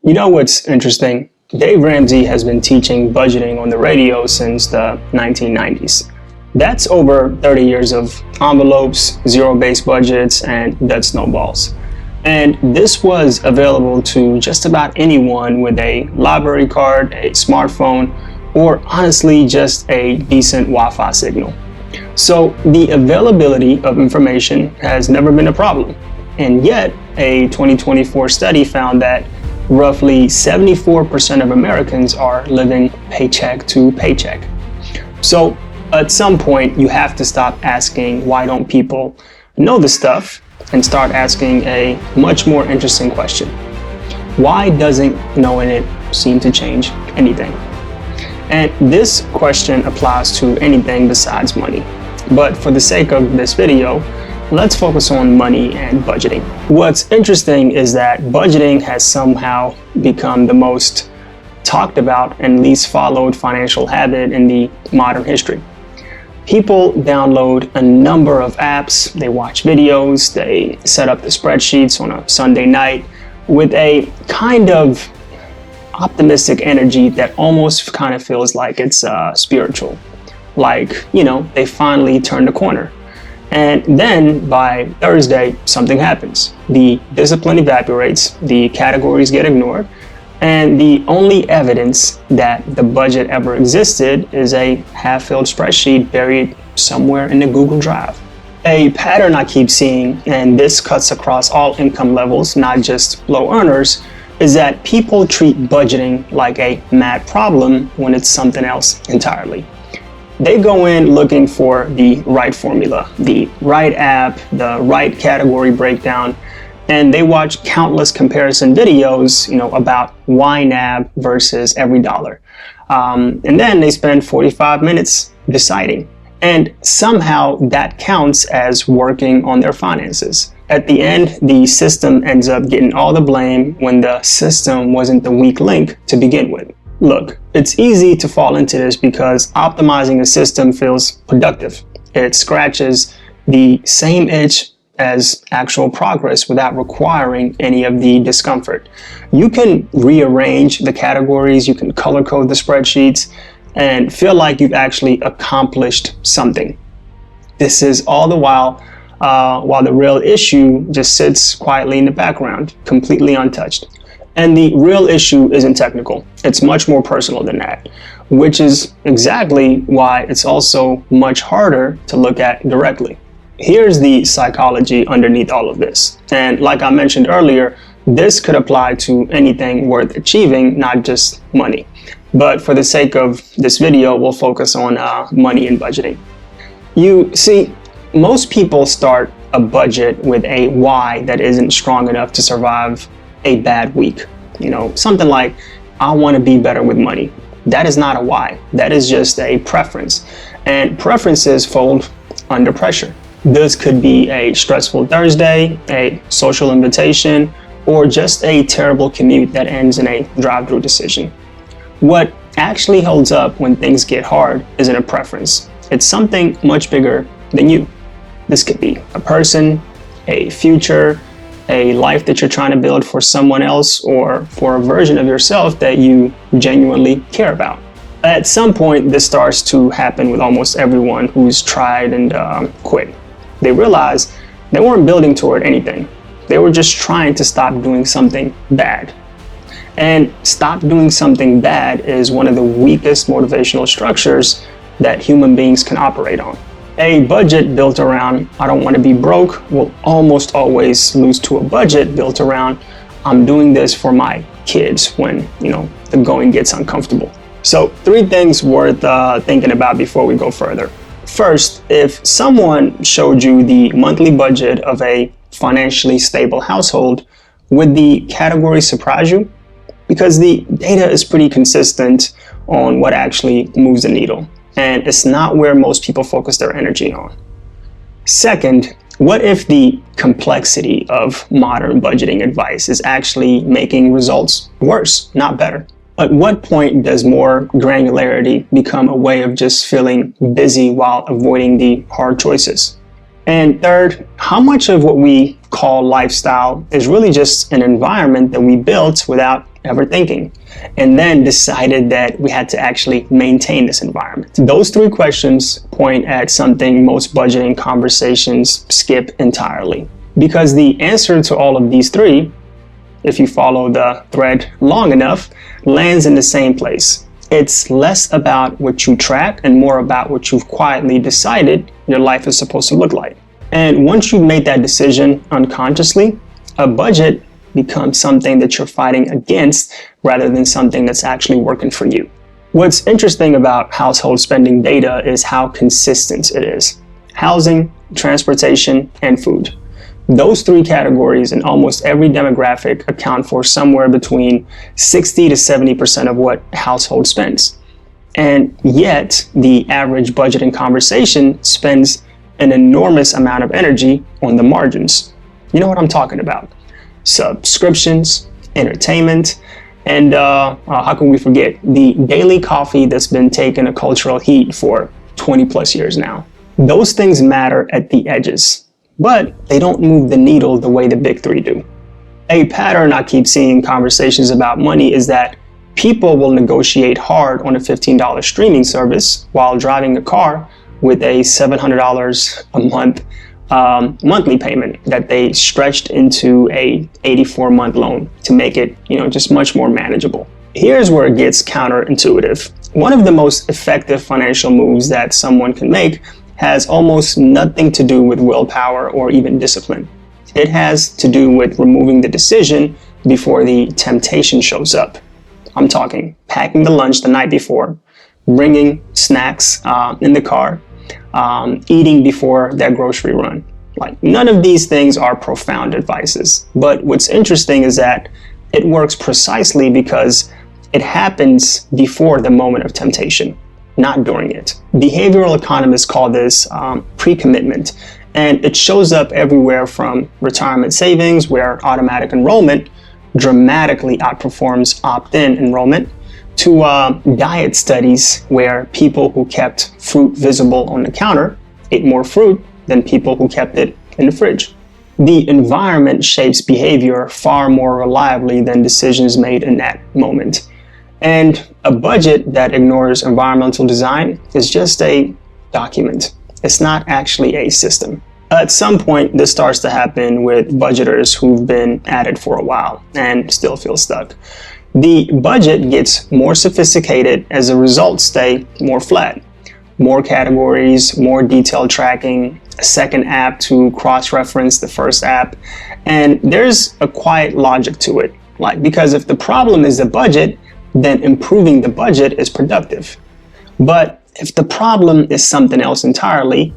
You know what's interesting? Dave Ramsey has been teaching budgeting on the radio since the 1990s. That's over 30 years of envelopes, zero-based budgets, and dead snowballs. And this was available to just about anyone with a library card, a smartphone, or honestly just a decent Wi-Fi signal. So the availability of information has never been a problem. And yet, a 2024 study found that roughly 74% of Americans are living paycheck to paycheck. So at some point, you have to stop asking, why don't people know this stuff, and start asking a much more interesting question. Why doesn't knowing it seem to change anything? And this question applies to anything besides money. But for the sake of this video, let's focus on money and budgeting. What's interesting is that budgeting has somehow become the most talked about and least followed financial habit in the modern history. People download a number of apps, they watch videos, they set up the spreadsheets on a Sunday night with a kind of optimistic energy that almost kind of feels like it's spiritual. Like, they finally turned the corner. And then by Thursday, something happens. The discipline evaporates, the categories get ignored, and the only evidence that the budget ever existed is a half-filled spreadsheet buried somewhere in the Google Drive. A pattern I keep seeing, and this cuts across all income levels, not just low earners, is that people treat budgeting like a mad problem when it's something else entirely. They go in looking for the right formula, the right app, the right category breakdown, and they watch countless comparison videos, about YNAB versus every dollar. And then they spend 45 minutes deciding. And somehow that counts as working on their finances. At the end, the system ends up getting all the blame when the system wasn't the weak link to begin with. Look, it's easy to fall into this because optimizing a system feels productive. It scratches the same itch as actual progress without requiring any of the discomfort. You can rearrange the categories, you can color code the spreadsheets, and feel like you've actually accomplished something. This is all the while the real issue just sits quietly in the background, completely untouched. And the real issue isn't technical. It's much more personal than that, which is exactly why it's also much harder to look at directly. Here's the psychology underneath all of this. And like I mentioned earlier, this could apply to anything worth achieving, not just money. But for the sake of this video, we'll focus on money and budgeting. You see, most people start a budget with a why that isn't strong enough to survive a bad week. Something like, I want to be better with money. That is not a why. That is just a preference. And preferences fold under pressure. This could be a stressful Thursday, a social invitation, or just a terrible commute that ends in a drive-through decision. What actually holds up when things get hard isn't a preference. It's something much bigger than you. This could be a person, a future, a life that you're trying to build for someone else, or for a version of yourself that you genuinely care about. At some point, this starts to happen with almost everyone who's tried and quit. They realize they weren't building toward anything. They were just trying to stop doing something bad. And stop doing something bad is one of the weakest motivational structures that human beings can operate on. A budget built around, I don't want to be broke, will almost always lose to a budget built around, I'm doing this for my kids when, the going gets uncomfortable. So 3 things worth thinking about before we go further. First, if someone showed you the monthly budget of a financially stable household, would the category surprise you? Because the data is pretty consistent on what actually moves the needle, and it's not where most people focus their energy on. Second, what if the complexity of modern budgeting advice is actually making results worse, not better? At what point does more granularity become a way of just feeling busy while avoiding the hard choices? And third, how much of what we call lifestyle is really just an environment that we built without ever thinking, and then decided that we had to actually maintain this environment? Those three questions point at something most budgeting conversations skip entirely. Because the answer to all of these three, if you follow the thread long enough, lands in the same place. It's less about what you track and more about what you've quietly decided your life is supposed to look like. And once you've made that decision unconsciously, a budget becomes something that you're fighting against rather than something that's actually working for you. What's interesting about household spending data is how consistent it is. Housing, transportation, and food. Those three categories in almost every demographic account for somewhere between 60 to 70% of what a household spends. And yet, the average budgeting conversation spends an enormous amount of energy on the margins. You know what I'm talking about. Subscriptions, entertainment, and how can we forget the daily coffee that's been taking a cultural heat for 20 plus years now. Those things matter at the edges, but they don't move the needle the way the big three do. A pattern I keep seeing in conversations about money is that people will negotiate hard on a $15 streaming service while driving a car with a $700 a month monthly payment that they stretched into a 84-month loan to make it, just much more manageable. Here's where it gets counterintuitive. One of the most effective financial moves that someone can make has almost nothing to do with willpower or even discipline. It has to do with removing the decision before the temptation shows up. I'm talking packing the lunch the night before, bringing snacks in the car, eating before that grocery run. Like, none of these things are profound advices. But what's interesting is that it works precisely because it happens before the moment of temptation, not during it. Behavioral economists call this pre-commitment, and it shows up everywhere from retirement savings, where automatic enrollment dramatically outperforms opt-in enrollment, to diet studies where people who kept fruit visible on the counter ate more fruit than people who kept it in the fridge. The environment shapes behavior far more reliably than decisions made in that moment. And a budget that ignores environmental design is just a document. It's not actually a system. At some point, this starts to happen with budgeters who've been at it for a while and still feel stuck. The budget gets more sophisticated as the results stay more flat. More categories, more detailed tracking, a second app to cross-reference the first app. And there's a quiet logic to it. Because if the problem is the budget, then improving the budget is productive. But if the problem is something else entirely,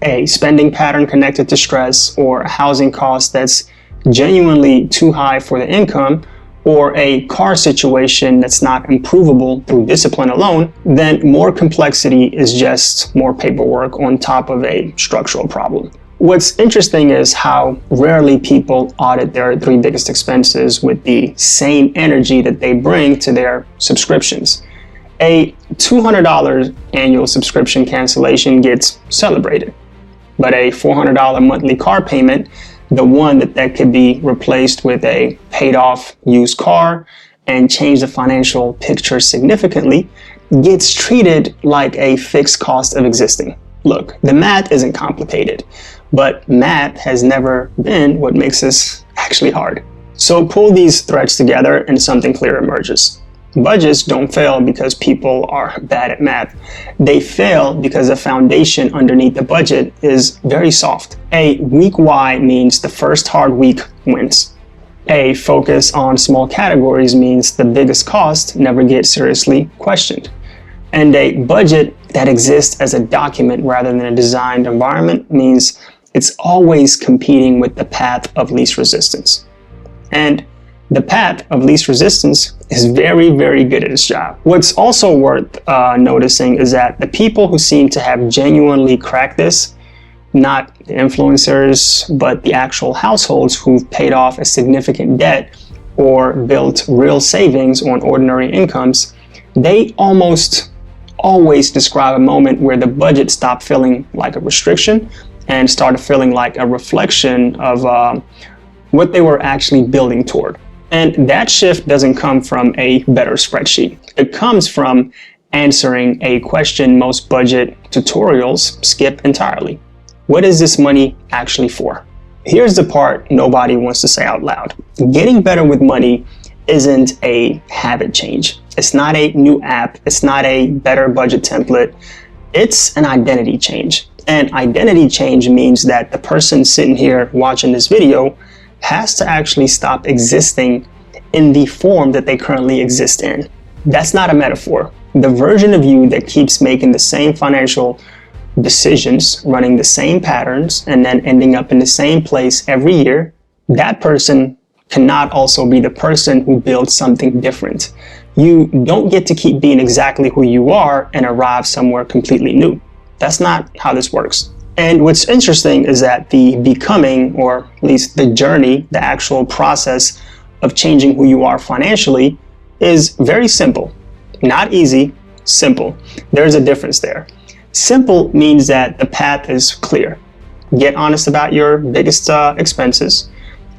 a spending pattern connected to stress, or a housing cost that's genuinely too high for the income, or a car situation that's not improvable through discipline alone, then more complexity is just more paperwork on top of a structural problem. What's interesting is how rarely people audit their three biggest expenses with the same energy that they bring to their subscriptions. A $200 annual subscription cancellation gets celebrated, but a $400 monthly car payment, the one that could be replaced with a paid off used car and change the financial picture significantly, gets treated like a fixed cost of existing. Look, the math isn't complicated, but math has never been what makes this actually hard. So pull these threads together and something clear emerges. Budgets don't fail because people are bad at math. They fail because the foundation underneath the budget is very soft. A week Y means the first hard week wins. A focus on small categories means the biggest cost never gets seriously questioned. And a budget that exists as a document rather than a designed environment means it's always competing with the path of least resistance. And the path of least resistance is very, very good at its job. What's also worth noticing is that the people who seem to have genuinely cracked this, not the influencers, but the actual households who've paid off a significant debt or built real savings on ordinary incomes, they almost always describe a moment where the budget stopped feeling like a restriction and started feeling like a reflection of what they were actually building toward. And that shift doesn't come from a better spreadsheet. It comes from answering a question most budget tutorials skip entirely. What is this money actually for? Here's the part nobody wants to say out loud. Getting better with money isn't a habit change. It's not a new app. It's not a better budget template. It's an identity change. And identity change means that the person sitting here watching this video has to actually stop existing in the form that they currently exist in. That's not a metaphor. The version of you that keeps making the same financial decisions, running the same patterns, and then ending up in the same place every year, that person cannot also be the person who builds something different. You don't get to keep being exactly who you are and arrive somewhere completely new. That's not how this works. And what's interesting is that the becoming, or at least the journey, the actual process of changing who you are financially is very simple. Not easy, simple. There's a difference there. Simple means that the path is clear. Get honest about your biggest expenses,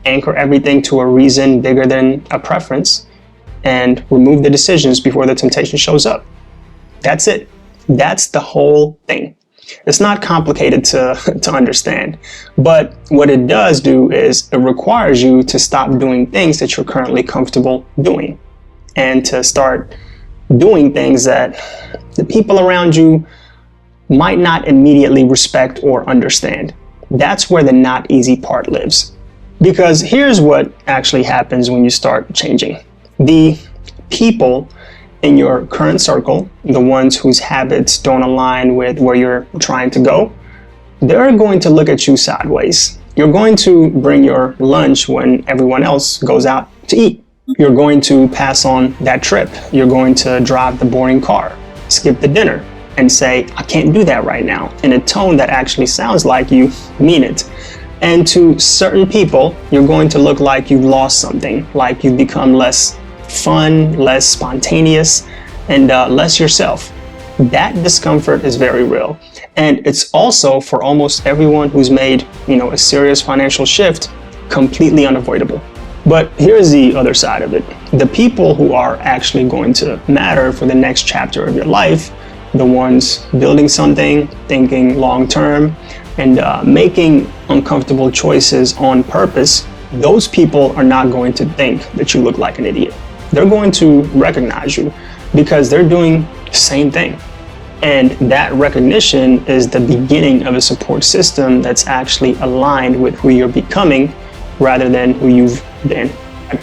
anchor everything to a reason bigger than a preference, and remove the decisions before the temptation shows up. That's it. That's the whole thing. It's not complicated to understand, but what it does do is it requires you to stop doing things that you're currently comfortable doing and to start doing things that the people around you might not immediately respect or understand. That's where the not easy part lives. Because here's what actually happens when you start changing. The people in your current circle, the ones whose habits don't align with where you're trying to go, they're going to look at you sideways. You're going to bring your lunch when everyone else goes out to eat. You're going to pass on that trip. You're going to drive the boring car, skip the dinner, and say, I can't do that right now, in a tone that actually sounds like you mean it. And to certain people, you're going to look like you've lost something, like you've become less fun, less spontaneous, and less yourself. That discomfort is very real. And it's also, for almost everyone who's made, a serious financial shift, completely unavoidable. But here's the other side of it. The people who are actually going to matter for the next chapter of your life, the ones building something, thinking long term, and making uncomfortable choices on purpose, those people are not going to think that you look like an idiot. They're going to recognize you because they're doing the same thing. And that recognition is the beginning of a support system that's actually aligned with who you're becoming rather than who you've been.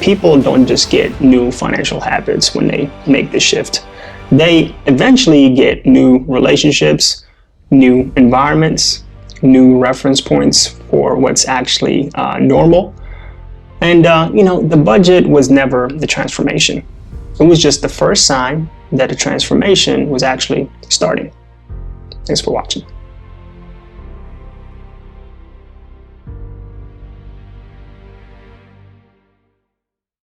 People don't just get new financial habits when they make the shift. They eventually get new relationships, new environments, new reference points for what's actually normal. And, the budget was never the transformation. It was just the first sign that a transformation was actually starting. Thanks for watching.